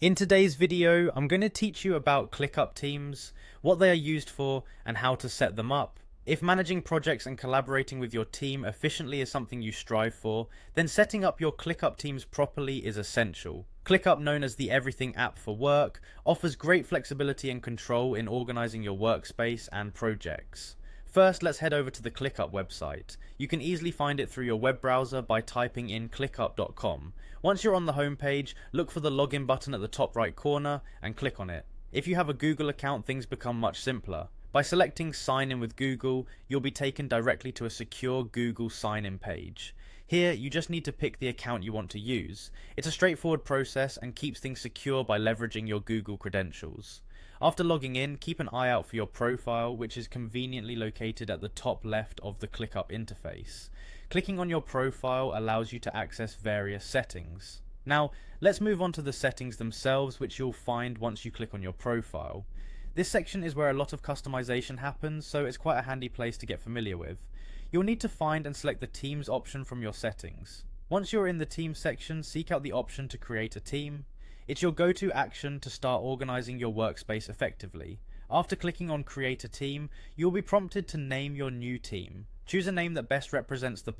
In today's video, I'm going to teach you about ClickUp teams, what they are used for, and how to set them up. If managing projects and collaborating with your team efficiently is something you strive for, then setting up your ClickUp teams properly is essential. ClickUp, known as the Everything app for work, offers great flexibility and control in organizing your workspace and projects. First, let's head over to the ClickUp website. You can easily find it through your web browser by typing in clickup.com. Once you're on the home page, look for the login button at the top right corner and click on it. If you have a Google account, things become much simpler. By selecting Sign in with Google, you'll be taken directly to a secure Google sign-in page. Here, you just need to pick the account you want to use. It's a straightforward process and keeps things secure by leveraging your Google credentials. After logging in, keep an eye out for your profile, which is conveniently located at the top left of the ClickUp interface. Clicking on your profile allows you to access various settings. Now, let's move on to the settings themselves, which you'll find once you click on your profile. This section is where a lot of customization happens, so it's quite a handy place to get familiar with. You'll need to find and select the Teams option from your settings. Once you're in the Teams section, seek out the option to create a team. It's your go-to action to start organizing your workspace effectively. After clicking on Create a Team, you'll be prompted to name your new team. Choose a name that best represents the